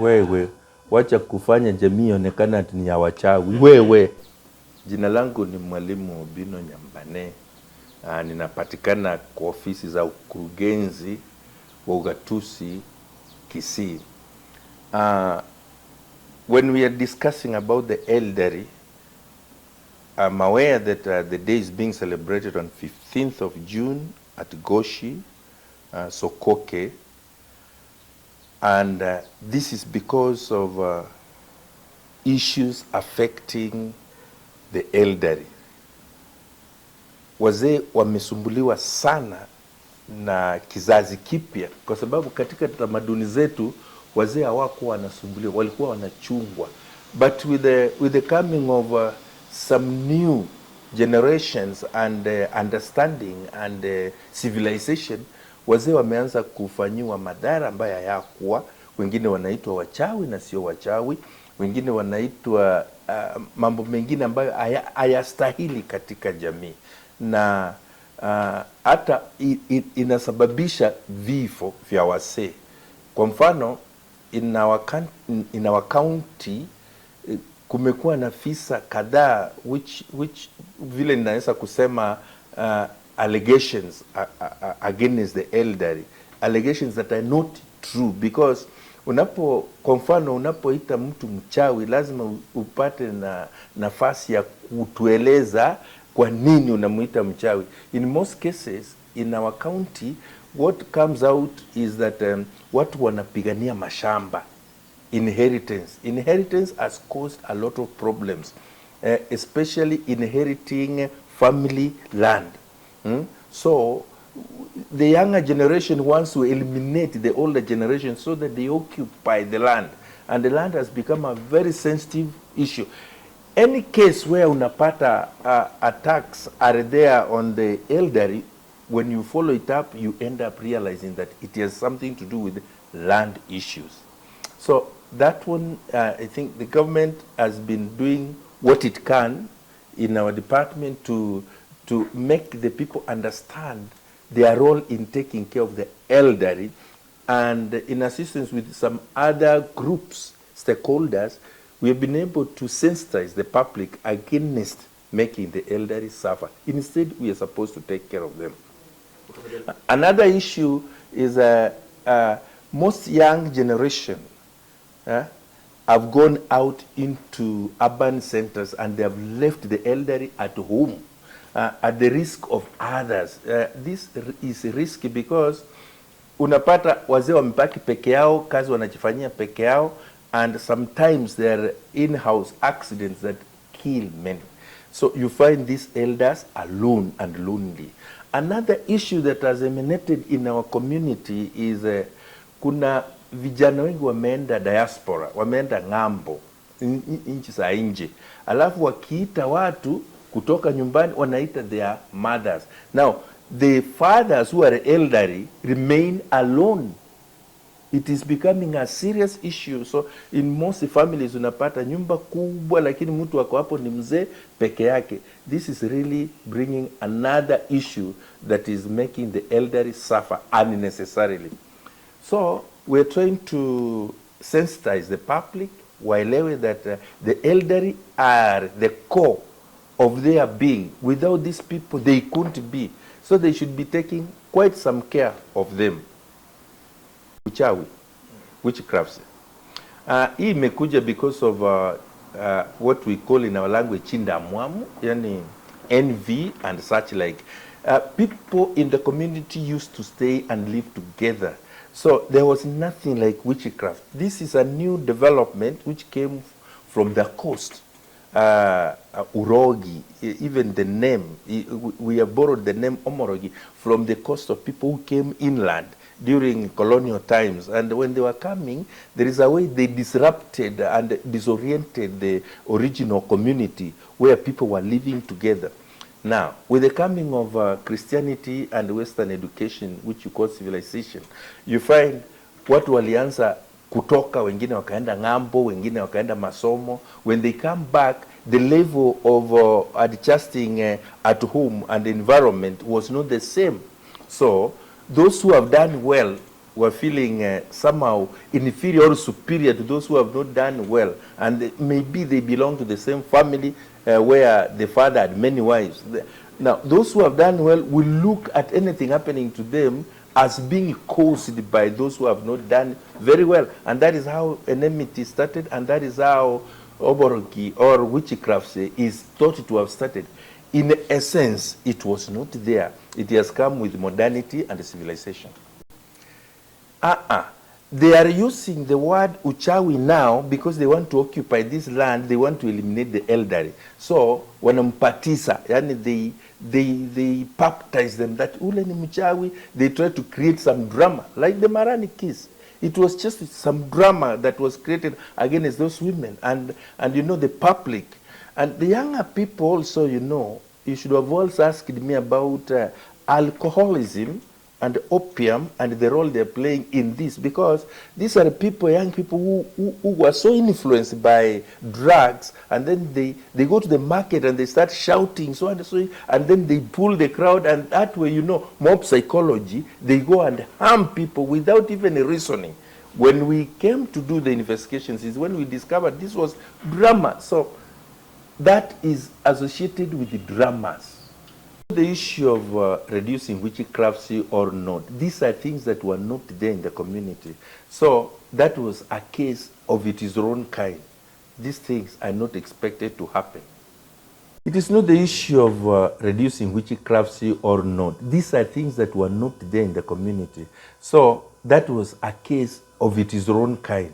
Wewe wacha kufanya jamii ionekane ati ni ya wachawi. Wewe. Jina langu ni Mwalimu Obinno Nyambane. Ninapatikana kwa ofisi za ukurugenzi wa ugatuzi Kisii. When we are discussing about the elderly, I'm aware that the day is being celebrated on 15th of June at Goshi, Sokoke. And this is because of issues affecting the elderly. Wazee wamesumbuliwa sana na kizazi kipya, kwa sababu katika tamaduni zetu wazee hawakuwa wanasumbuliwa, walikuwa wanachungwa. But with the coming of some new generations and understanding and civilization, wazee wameanza kufanyiwa madhara ambayo hayakuwa. Wengine wanaitwa wachawi na sio wachawi, wengine wanaitwa mambo mengine ambayo hayastahili katika jamii, na hata inasababisha vifo vya wazee. Kwa mfano, in our county kumekuwa na visa kadhaa which vile ninaweza kusema allegations against the elderly, allegations that are not true, because kwa mfano unapoita mtu mchawi lazima upate na nafasi ya kutueleza kwa nini unamuita mchawi. In most cases in our county, what comes out is that watu wanapigania mashamba, inheritance has caused a lot of problems, especially inheriting family land. So the younger generation wants to eliminate the older generation so that they occupy the land, and the land has become a very sensitive issue. Any case where unapata attacks are there on the elderly, when you follow it up, you end up realizing that it has something to do with land issues. So that one, I think the government has been doing what it can in our department to make the people understand their role in taking care of the elderly, and in assistance with some other groups, stakeholders, we have been able to sensitize the public against making the elderly suffer. Instead, we are supposed to take care of them. Another issue is most young generation have gone out into urban centers and they have left the elderly at home at the risk of others. This is risky because unapata wazee wamebaki peke yao, kazi wanajifanyia peke yao, and sometimes there are in-house accidents that kill many. So you find these elders alone and lonely. Another issue that has emanated in our community is kuna vijana wengi wameenda diaspora, wameenda ng'ambo, nchi za nje. Alafu wakiita watu kutoka nyumbani wanaita their mothers. Now, the fathers who are elderly remain alone. It is becoming a serious issue. So in most families unapata nyumba kubwa lakini mtu wako hapo ni mzee peke yake. This is really bringing another issue that is making the elderly suffer unnecessarily. So we're trying to sensitize the public waelewe that the elderly are the core of their being. Without these people they couldn't be. So they should be taking quite some care of them. Uchawi, witchcrafts. Hii imekuja because of what we call in our language chindamwamu, yani envy and such like. People in the community used to stay and live together. So there was nothing like witchcraft. This is a new development which came from the coast. Urogi, even the name, we have borrowed the name Omorogi from the coast of people who came inland during colonial times, and when they were coming, there is a way they disrupted and disoriented the original community where people were living together. Now, with the coming of Christianity and Western education, which you call civilization, you find watu walianza kutoka, wengine wakaenda ng'ambo, wengine wakaenda masomo. When they come back, the level of adjusting at home and environment was not the same. So those who have done well were feeling somehow inferior or superior to those who have not done well. And maybe they belong to the same family where the father had many wives. Now, those who have done well will look at anything happening to them as being caused by those who have not done very well. And that is how enmity started, and that is how oboroki or witchcraft is thought to have started. In essence, it was not there. It has come with modernity and civilization. They are using the word uchawi now because they want to occupy this land. They want to eliminate the elderly. So wanampatisa, yani they baptize them that ule ni mchawi. They try to create some drama, like the Marani case. It was just some drama that was created against those women and you know, the public. And the younger people also, you know, you should have also asked me about alcoholism and opium and the role they're playing in this, because these are people, young people who were so influenced by drugs, and then they go to the market and they start shouting so and so, and then they pull the crowd, and that way, you know, mob psychology, they go and harm people without even reasoning. When we came to do the investigations is when we discovered this was drama. So that is associated with the dramas. The issue of reducing witchcraft or not, these are things that were not there in the community. So that was a case of its own kind. These things are not expected to happen. It is not the issue of reducing witchcraft or not. These are things that were not there in the community. So that was a case of its own kind.